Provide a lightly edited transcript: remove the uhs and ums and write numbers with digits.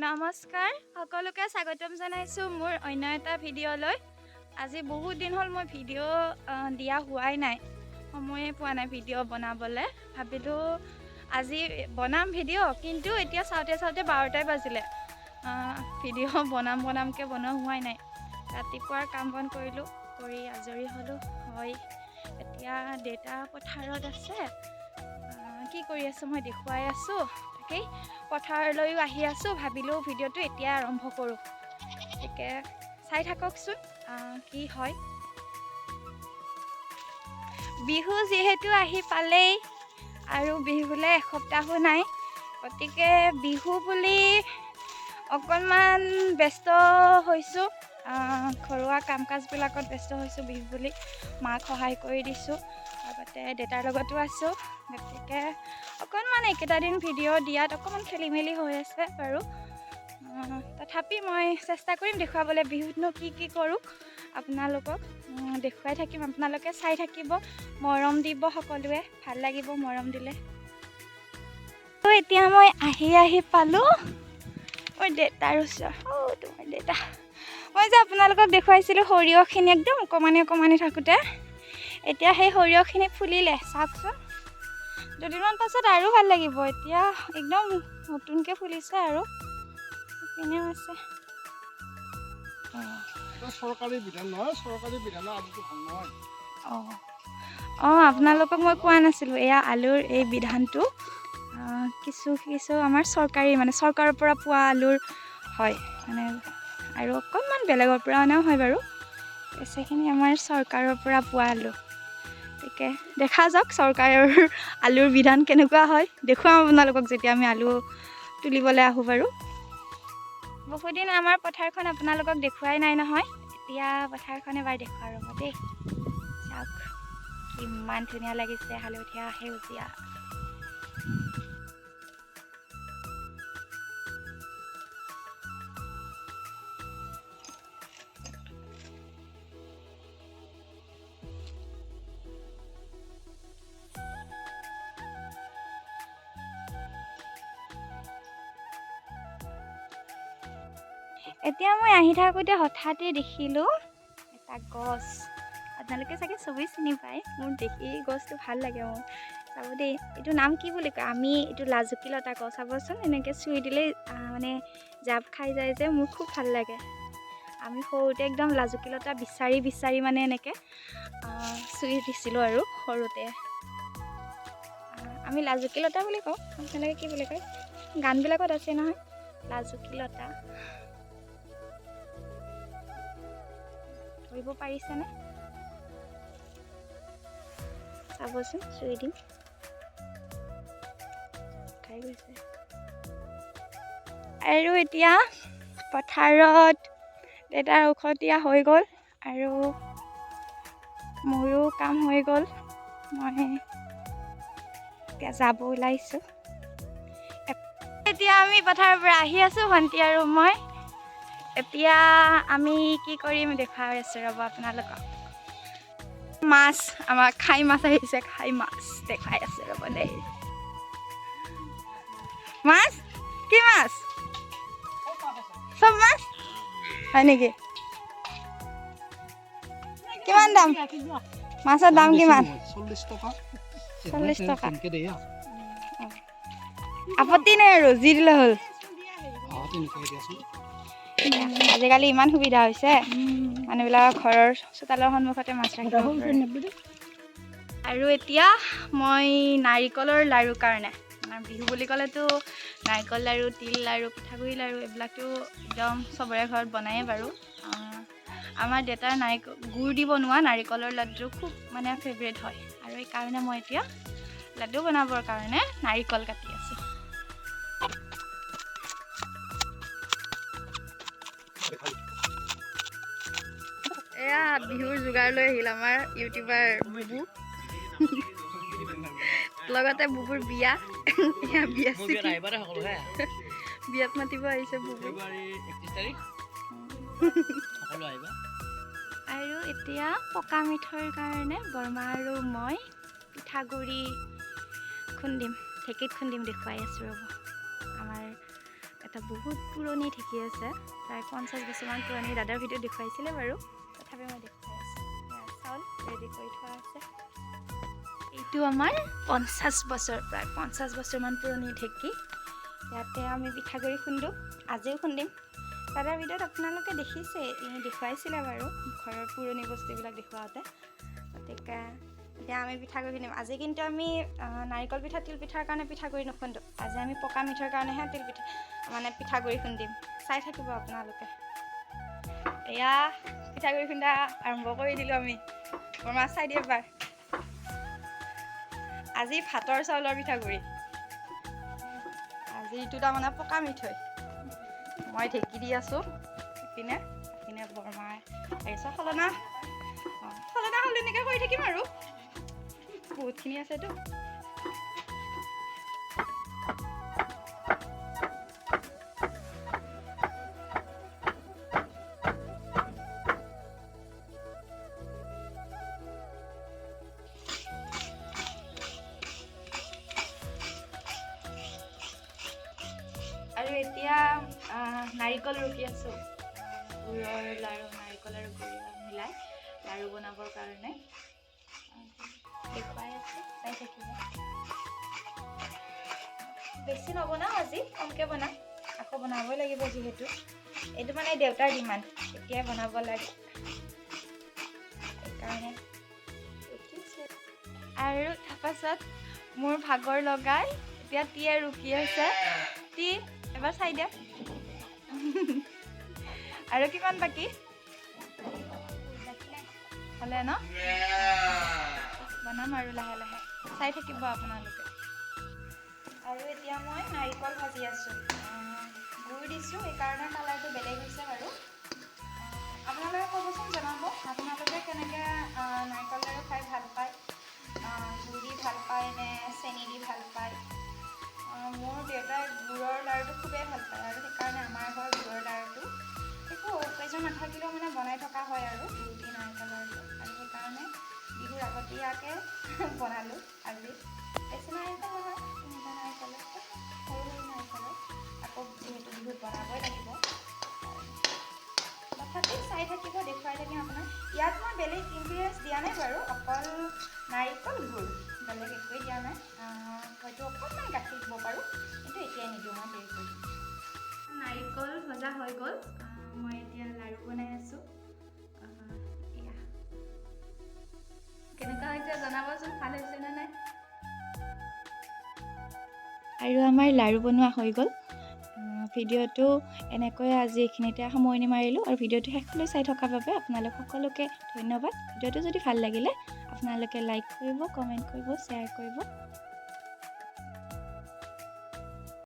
নমস্কাৰ সকলোকে স্বাগতম জনাইছো মোৰ অন্য এটা ভিডিঅ'লৈ। আজি বহুত দিন হ'ল মই ভিডিঅ' দিয়া হোৱাই নাই, সময়ে পোৱা নাই ভিডিঅ' বনাবলৈ। ভাবিলোঁ আজি বনাম ভিডিঅ', কিন্তু এতিয়া চাওঁতে 12টাই বাজিলে। ভিডিঅ' বনামকৈ বনোৱা হোৱাই নাই। ৰাতিপুৱাৰ কাম বন কৰিলোঁ, কৰি আজৰি হ'লোঁ। হয়, এতিয়া দেউতা পথাৰত আছে। কি কৰি আছোঁ মই দেখুৱাই আছোঁ। তাকেই পথাৰলৈও আহি আছোঁ, ভাবিলোঁ ভিডিঅ'টো এতিয়া আৰম্ভ কৰোঁ। গতিকে চাই থাককচোন কি হয়। বিহু যিহেতু আহি পালেই আৰু বিহুলৈ এসপ্তাহো নাই, গতিকে বিহু বুলি অকণমান ব্যস্ত হৈছোঁ। ঘৰুৱা কাম কাজবিলাকত ব্যস্ত হৈছোঁ। বিহু বুলি মাক সহায় কৰি দিছোঁ, লগতে দেউতাৰ লগতো আছোঁ। গতিকে অকণমান এইকেইটা দিন ভিডিঅ' দিয়াত অকণমান খেলি মেলি হৈ আছে বাৰু। তথাপি মই চেষ্টা কৰিম দেখুৱাবলৈ বিহুতনো কি কৰোঁ আপোনালোকক দেখুৱাই থাকিম। আপোনালোকে চাই থাকিব, মৰম দিব সকলোৱে, ভাল লাগিব মৰম দিলে। তো এতিয়া মই আহি পালোঁ মোৰ দেউতাৰ ওচৰত। তোমাৰ দেউতা, মই যে আপোনালোকক দেখুৱাইছিলোঁ সৰিয়হখিনি একদম অকণমানি থাকোঁতে, এতিয়া সেই সৰিয়হখিনি ফুলিলে চাওকচোন। দুদিনমান পাছত আৰু ভাল লাগিব। এতিয়া একদম নতুনকৈ ফুলিছে আৰু পিনেও আছে। চৰকাৰী বিধান নহয়, চৰকাৰী বিধানৰ আদিটো ভাল নহয়। আপোনালোকক মই কোৱা নাছিলোঁ, এয়া আলুৰ এই বিধানটো কিছু আমাৰ চৰকাৰী চৰকাৰৰ পৰা পোৱা আলুৰ হয় আৰু অকণমান বেলেগৰ পৰা অনাও হয় বাৰু। এইখিনি আমাৰ চৰকাৰৰ পৰা পোৱা আলু। গতিকে দেখা যাওক চৰকাৰৰ আলুৰ বিধান কেনেকুৱা হয়। দেখুৱাম আপোনালোকক যেতিয়া আমি আলু তুলিবলৈ আহোঁ বাৰু। বহুদিন আমাৰ পথাৰখন আপোনালোকক দেখুৱাই নাই নহয়, এতিয়া পথাৰখন এবাৰ দেখুৱাওঁ ৰ'ব দেই। চাওক ইমান ধুনীয়া লাগিছে, হালধীয়া সেউজীয়া। এতিয়া মই আহি থাকোঁতে হঠাতে দেখিলোঁ এটা গছ। আপোনালোকে চাগে চবেই চিনি পায়, মোৰ দেখি গছটো ভাল লাগে মোৰ। চাব দেই, এইটো নাম কি বুলি কয়? এইটো লাজুকী লতা গছ। চাবচোন, এনেকৈ চুই দিলেই জাপ খাই যায় যে, মোৰ খুব ভাল লাগে। আমি সৰুতে একদম লাজুকী লতা বিচাৰি এনেকৈ চুই দিছিলোঁ আৰু সৰুতে। আমি লাজুকী লতা বুলি কওঁ, আপোনালোকে কি বুলি কয়? গানবিলাকত আছে নহয় লাজুকী লতা। ধৰিব পাৰিছেনে? চাবচোন, চুই দিম। খাই গৈছে। আৰু এতিয়া পথাৰত দেউতাৰ ঔষধ দিয়া হৈ গ'ল আৰু মোৰো কাম হৈ গ'ল। মই এতিয়া যাব ওলাইছোঁ। এতিয়া আমি পথাৰৰ পৰা আহি আছোঁ, ভণ্টি আৰু মই। এতিয়া আমি কি কৰিম দেখাই আছোঁ ৰ'ব আপোনালোকক। মাছ, আমাৰ খাই মাছ আহিছে, খাই মাছ দেখাই আছে ৰ'ব দেই। মাছ, কি মাছ? চব মাছ হয় নেকি? কিমান দাম? মাছৰ দাম কিমান? 40 টকা। 40 টকা। আপত্তি নাই আৰু, যি দিলে হ'ল। আজিকালি ইমান সুবিধা হৈছে, মানুহবিলাকৰ ঘৰৰ চোতালৰ সন্মুখতে মাছ ৰাখিব পাৰে। আৰু এতিয়া মই নাৰিকলৰ লাৰুৰ কাৰণে, বিহু বুলি ক'লেতো নাৰিকল লাৰু, তিল লাৰু, পিঠাগুড়ি লাৰু এইবিলাকতো একদম চবৰে ঘৰত বনায়েই বাৰু। আমাৰ দেউতাৰ গুড় দি বনোৱা নাৰিকলৰ লাডু খুব ফেভৰেট হয়, আৰু সেইকাৰণে মই এতিয়া লাডু বনাবৰ কাৰণে নাৰিকল কাটি আছোঁ। এয়া বিহুৰ যোগাৰ লৈ আহিল আমাৰ ইউটিউবাৰ বুবু। লগতে বুবুৰ বিয়া, বিয়াত মাতিব আহিছে বুবু। আৰু এতিয়া পকা মিঠৈৰ কাৰণে বৰমা আৰু মই পিঠাগুড়ি খুন্দিম, ঢেঁকীত খুন্দিম দেখুৱাই আছোঁ ৰ'ব। আমাৰ এটা বহুত পুৰণি ঢেঁকী আছে, প্ৰায় 50 বছৰমান পুৰণি। দাদাৰ ভিডিঅ' দেখুৱাইছিলে বাৰু, তথাপি মই দেখুৱাই আছোঁ। চাউল ৰেডি কৰি থোৱা আছে। এইটো আমাৰ 50 বছৰ, প্ৰায় 50 বছৰমান পুৰণি ঢেঁকী। ইয়াতে আমি পিঠাগুড়ি খুন্দোঁ, আজিও খুন্দিম। দাদাৰ ভিডিঅ'ত আপোনালোকে দেখিছে, দেখুৱাইছিলে বাৰু ঘৰৰ পুৰণি বস্তুবিলাক দেখুৱাওঁতে। গতিকে এতিয়া আমি পিঠাগুড়ি খুন্দিম। আজি কিন্তু আমি নাৰিকল পিঠা, তিল পিঠাৰ কাৰণে পিঠাগুড়ি নুখুন্দো। আজি আমি পকা মিঠৈৰ কাৰণেহে পিঠাগুড়ি খুন্দিম। চাই থাকিব আপোনালোকে। এয়া পিঠাগুড়ি খুন্দা আৰম্ভ কৰি দিলোঁ আমি। বৰমা চাই দিয়ে এবাৰ। আজি ভাতৰ চাউলৰ পিঠাগুড়ি। আজি এইটো তাৰমানে পকা মিঠৈ। মই ঢেঁকী দি আছোঁ ইপিনে বৰমাই লাগিছে সলনা সলনিকে কৰি থাকিম আৰু বহুতখিনি আছেতো। আৰু এতিয়া নাৰিকল ৰুকি আছোঁ। গুড়ৰ লাড়ু, নাৰিকল আৰু গুড় মিলাই লাড়ু বনাবৰ কাৰণে দেখুৱাই আছোঁ, চাই থাকিব। বেছি নবনাওঁ আজি, কমকৈ বনাম। আকৌ বনাবই লাগিব যিহেতু। এইটো মানে দেউতাৰ ডিমাণ্ড, এতিয়াই বনাব লাগে, সেইকাৰণে। আৰু তাৰপাছত মোৰ ভাগৰ লগাই এতিয়া টিয়ে ৰুকি আছে। টি এবাৰ চাই দিয়া। আৰু কিমান বাকী হ'লে ন? বনাম আৰু লাহে লাহে, চাই থাকিব আপোনালোকে। আৰু এতিয়া মই নাৰিকল ভাজি আছোঁ। গুড় দিছোঁ, সেইকাৰণে কালাৰটো বেলেগ হৈছে বাৰু। আপোনালোকে ক'বচোন, জনাব আপোনালোকে কেনেকৈ নাৰিকল লাড়ু খাই ভাল পায়। গুড় দি ভাল পায় নে চেনি দি ভাল পায়? মোৰ দেউতাই গুড়ৰ লাড়ুটো খুবেই ভাল পায়, আৰু সেইকাৰণে আমাৰ ঘৰত গুড়ৰ লাড়ুটো একো অকেজন নাথাকিলেও মানে বনাই থকা হয় আৰু গুড় দি নাৰিকল লাড়ুটো। আৰু সেইকাৰণে বিহুৰ আগতীয়াকৈ বনালোঁ আজি। বেছি নাৰিকল নহয়, 3টা নাৰিকলৰ, সৰু নাৰিকলৰ। আকৌ যিহেতু বিহুত বনাবই লাগিব, তথাপি চাই থাকিব, দেখুৱাই থাকিম আপোনাক। ইয়াত মই বেলেগ ইনগ্ৰিডিয়েণ্টছ দিয়া নাই বাৰু, অকল নাৰিকল, গুড়, বেলেগ একোৱেই দিয়া নাই। হয়তো অকণমান গাখীৰ দিব পাৰোঁ, কিন্তু এতিয়াই নিদিওঁ, মই দেৰি কৰি দিম। নাৰিকল ভজা হৈ গ'ল। মই এতিয়া লাড়ু বনাই আছোঁ। এয়া কেনেকুৱা হৈছে জনাবচোন, ভাল হৈছেনে নাই? আৰু আমাৰ লাড়ু বনোৱা হৈ গ'ল। ভিডিঅ'টো এনেকৈ আজি এইখিনিতে সামৰণি মাৰিলোঁ। আৰু ভিডিঅ'টো শেষলৈ চাই থকাৰ বাবে আপোনালোক সকলোকে ধন্যবাদ। ভিডিঅ'টো যদি ভাল লাগিলে আপোনালোকে লাইক কৰিব, কমেণ্ট কৰিব, শ্বেয়াৰ কৰিব।